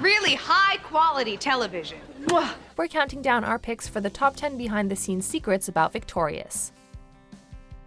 Really high-quality television. We're counting down our picks for the top 10 behind-the-scenes secrets about Victorious.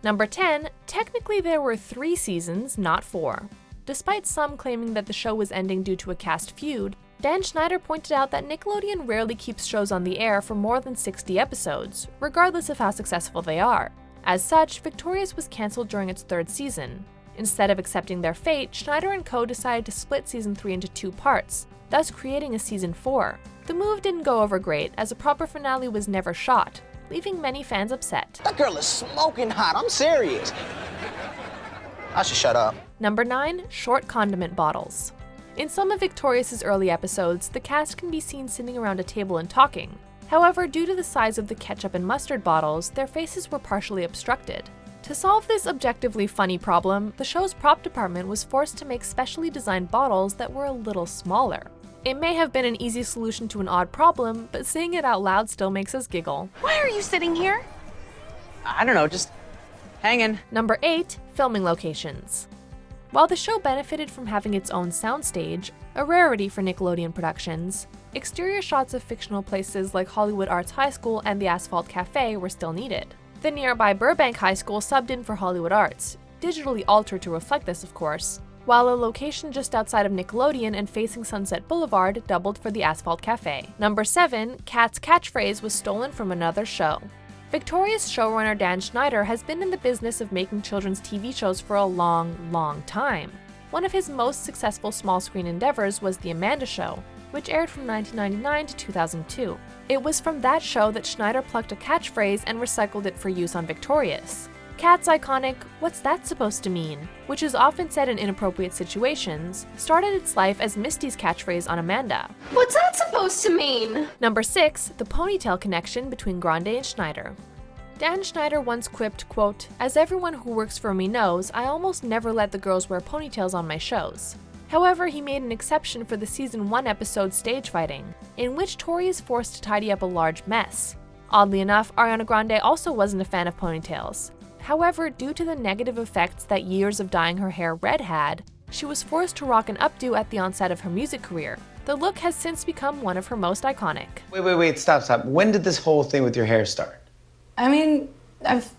Number 10, technically there were 3 seasons, not 4. Despite some claiming that the show was ending due to a cast feud, Dan Schneider pointed out that Nickelodeon rarely keeps shows on the air for more than 60 episodes, regardless of how successful they are. As such, Victorious was cancelled during its 3rd season. Instead of accepting their fate, Schneider and co. decided to split season 3 into 2 parts, thus creating a season 4. The move didn't go over great, as a proper finale was never shot, leaving many fans upset. That girl is smoking hot, I'm serious. I should shut up. Number 9, short condiment bottles. In some of Victorious's early episodes, the cast can be seen sitting around a table and talking. However, due to the size of the ketchup and mustard bottles, their faces were partially obstructed. To solve this objectively funny problem, the show's prop department was forced to make specially designed bottles that were a little smaller. It may have been an easy solution to an odd problem, but saying it out loud still makes us giggle. Why are you sitting here? I don't know, just hanging. Number 8, filming locations. While the show benefited from having its own soundstage, a rarity for Nickelodeon productions, exterior shots of fictional places like Hollywood Arts High School and the Asphalt Cafe were still needed. The nearby Burbank High School subbed in for Hollywood Arts, digitally altered to reflect this of course, while a location just outside of Nickelodeon and facing Sunset Boulevard doubled for the Asphalt Cafe. Number 7, Kat's catchphrase was stolen from another show. Victorious showrunner Dan Schneider has been in the business of making children's TV shows for a long time. One of his most successful small-screen endeavors was The Amanda Show, which aired from 1999 to 2002. It was from that show that Schneider plucked a catchphrase and recycled it for use on Victorious. Kat's iconic, "What's that supposed to mean?" which is often said in inappropriate situations, started its life as Misty's catchphrase on Amanda. What's that supposed to mean? Number 6, the ponytail connection between Grande and Schneider. Dan Schneider once quipped, quote, "As everyone who works for me knows, I almost never let the girls wear ponytails on my shows." However, he made an exception for the season 1 episode Stage Fighting, in which Tori is forced to tidy up a large mess. Oddly enough, Ariana Grande also wasn't a fan of ponytails. However, due to the negative effects that years of dyeing her hair red had, she was forced to rock an updo at the onset of her music career. The look has since become one of her most iconic. Wait, stop. When did this whole thing with your hair start? I mean, I've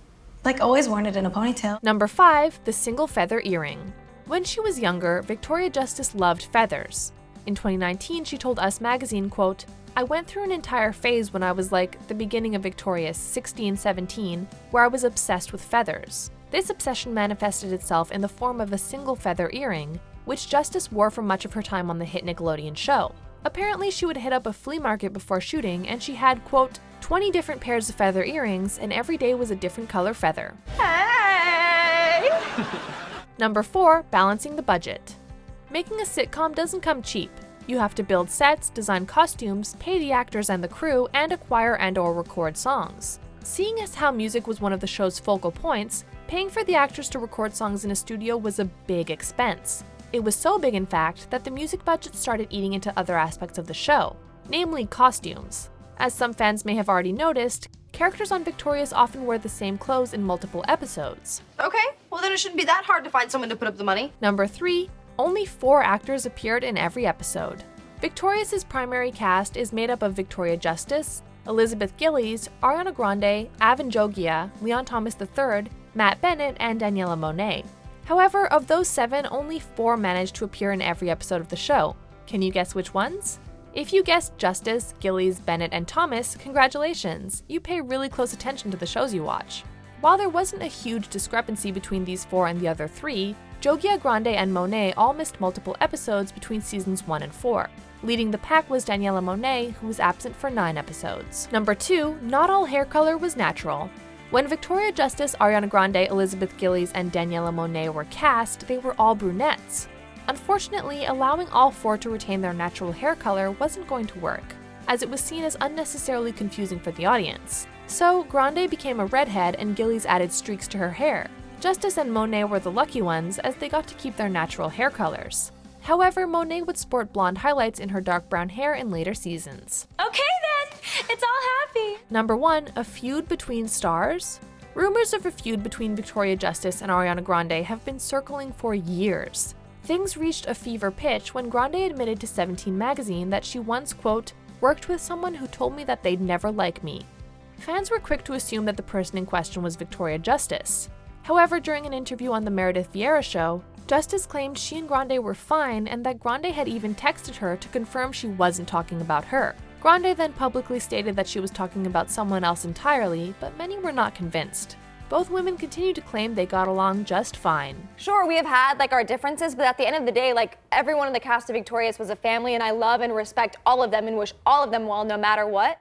always worn it in a ponytail. Number 5, the single feather earring. When she was younger, Victoria Justice loved feathers. In 2019, she told Us Magazine, quote, "I went through an entire phase when I was like the beginning of Victorious, 16, 17, where I was obsessed with feathers. This obsession manifested itself in the form of a single feather earring, which Justice wore for much of her time on the hit Nickelodeon show. Apparently, she would hit up a flea market before shooting, and she had, quote, 20 different pairs of feather earrings, and every day was a different color feather." Hey! Number 4, balancing the budget. Making a sitcom doesn't come cheap. You have to build sets, design costumes, pay the actors and the crew, and acquire and/or record songs. Seeing as how music was one of the show's focal points, paying for the actors to record songs in a studio was a big expense. It was so big, in fact, that the music budget started eating into other aspects of the show, namely costumes. As some fans may have already noticed, characters on Victorious often wear the same clothes in multiple episodes. Okay, well then it shouldn't be that hard to find someone to put up the money. Number 3, only 4 actors appeared in every episode. Victorious's primary cast is made up of Victoria Justice, Elizabeth Gillies, Ariana Grande, Avon Jogia, Leon Thomas III, Matt Bennett, and Daniela Monet. However, of those 7, only 4 managed to appear in every episode of the show. Can you guess which ones? If you guessed Justice, Gillies, Bennett, and Thomas, congratulations! You pay really close attention to the shows you watch. While there wasn't a huge discrepancy between these 4 and the other 3, Jogia, Grande, and Monet all missed multiple episodes between seasons 1 and 4. Leading the pack was Daniela Monet, who was absent for 9 episodes. Number 2, not all hair color was natural. When Victoria Justice, Ariana Grande, Elizabeth Gillies, and Daniela Monet were cast, they were all brunettes. Unfortunately, allowing all 4 to retain their natural hair color wasn't going to work, as it was seen as unnecessarily confusing for the audience. So, Grande became a redhead and Gillies added streaks to her hair. Justice and Monet were the lucky ones, as they got to keep their natural hair colors. However, Monet would sport blonde highlights in her dark brown hair in later seasons. Okay then, it's all happy. Number 1, a feud between stars. Rumors of a feud between Victoria Justice and Ariana Grande have been circling for years. Things reached a fever pitch when Grande admitted to 17 magazine that she once, quote, worked with someone who told me that they'd never like me. Fans were quick to assume that the person in question was Victoria Justice. However, during an interview on the Meredith Vieira show, Justice claimed she and Grande were fine and that Grande had even texted her to confirm she wasn't talking about her. Grande then publicly stated that she was talking about someone else entirely, but many were not convinced. Both women continue to claim they got along just fine. Sure, we have had our differences, but at the end of the day, everyone in the cast of Victorious was a family, and I love and respect all of them and wish all of them well no matter what.